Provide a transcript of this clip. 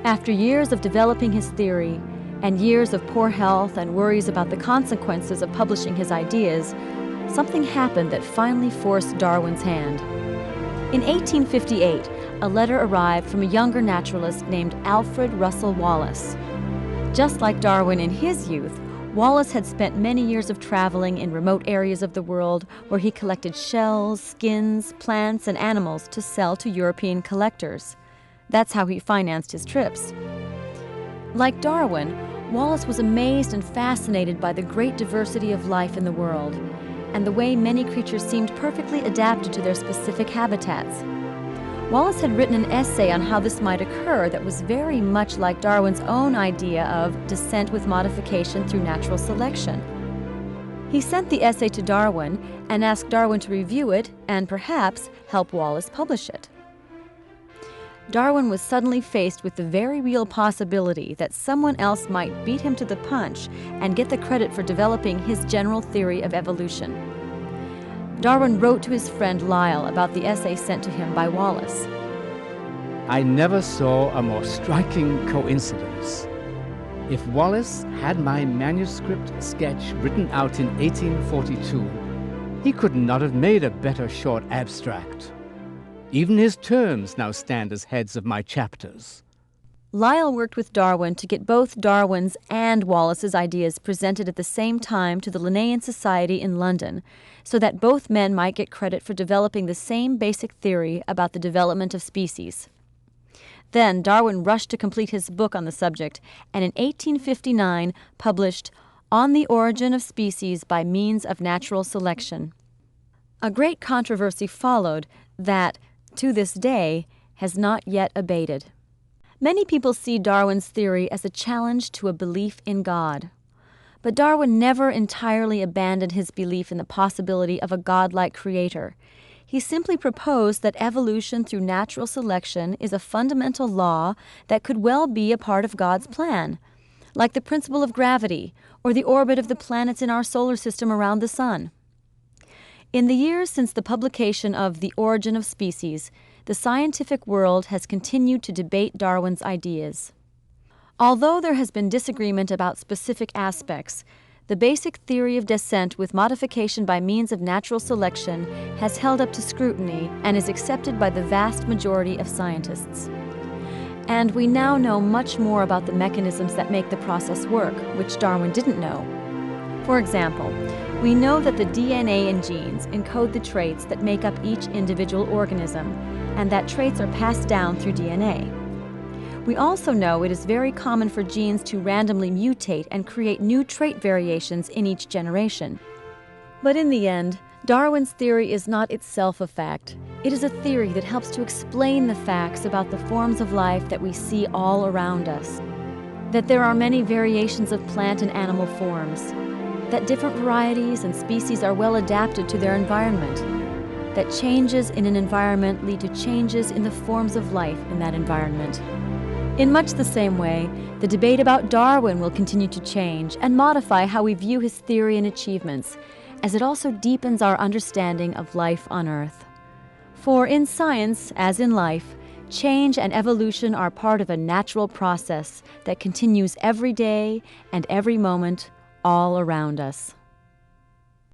After years of developing his theory and years of poor health and worries about the consequences of publishing his ideas, something happened that finally forced Darwin's hand. In 1858, a letter arrived from a younger naturalist named Alfred Russel Wallace. Just like Darwin in his youth, Wallace had spent many years of traveling in remote areas of the world where he collected shells, skins, plants, and animals to sell to European collectors. That's how he financed his trips. Like Darwin, Wallace was amazed and fascinated by the great diversity of life in the world, and the way many creatures seemed perfectly adapted to their specific habitats. Wallace had written an essay on how this might occur that was very much like Darwin's own idea of descent with modification through natural selection. He sent the essay to Darwin and asked Darwin to review it and perhaps help Wallace publish it. Darwin was suddenly faced with the very real possibility that someone else might beat him to the punch and get the credit for developing his general theory of evolution. Darwin wrote to his friend Lyell about the essay sent to him by Wallace. I never saw a more striking coincidence. If Wallace had my manuscript sketch written out in 1842, he could not have made a better short abstract. Even his terms now stand as heads of my chapters. Lyell worked with Darwin to get both Darwin's and Wallace's ideas presented at the same time to the Linnaean Society in London, so that both men might get credit for developing the same basic theory about the development of species. Then Darwin rushed to complete his book on the subject, and in 1859 published On the Origin of Species by Means of Natural Selection. A great controversy followed that, to this day, has not yet abated. Many people see Darwin's theory as a challenge to a belief in God. But Darwin never entirely abandoned his belief in the possibility of a godlike creator. He simply proposed that evolution through natural selection is a fundamental law that could well be a part of God's plan, like the principle of gravity or the orbit of the planets in our solar system around the sun. In the years since the publication of The Origin of Species, the scientific world has continued to debate Darwin's ideas. Although there has been disagreement about specific aspects, the basic theory of descent with modification by means of natural selection has held up to scrutiny and is accepted by the vast majority of scientists. And we now know much more about the mechanisms that make the process work, which Darwin didn't know. For example, we know that the DNA in genes encode the traits that make up each individual organism, and that traits are passed down through DNA. We also know it is very common for genes to randomly mutate and create new trait variations in each generation. But in the end, Darwin's theory is not itself a fact. It is a theory that helps to explain the facts about the forms of life that we see all around us. That there are many variations of plant and animal forms. That different varieties and species are well adapted to their environment. That changes in an environment lead to changes in the forms of life in that environment. In much the same way, the debate about Darwin will continue to change and modify how we view his theory and achievements, as it also deepens our understanding of life on Earth. For in science, as in life, change and evolution are part of a natural process that continues every day and every moment all around us.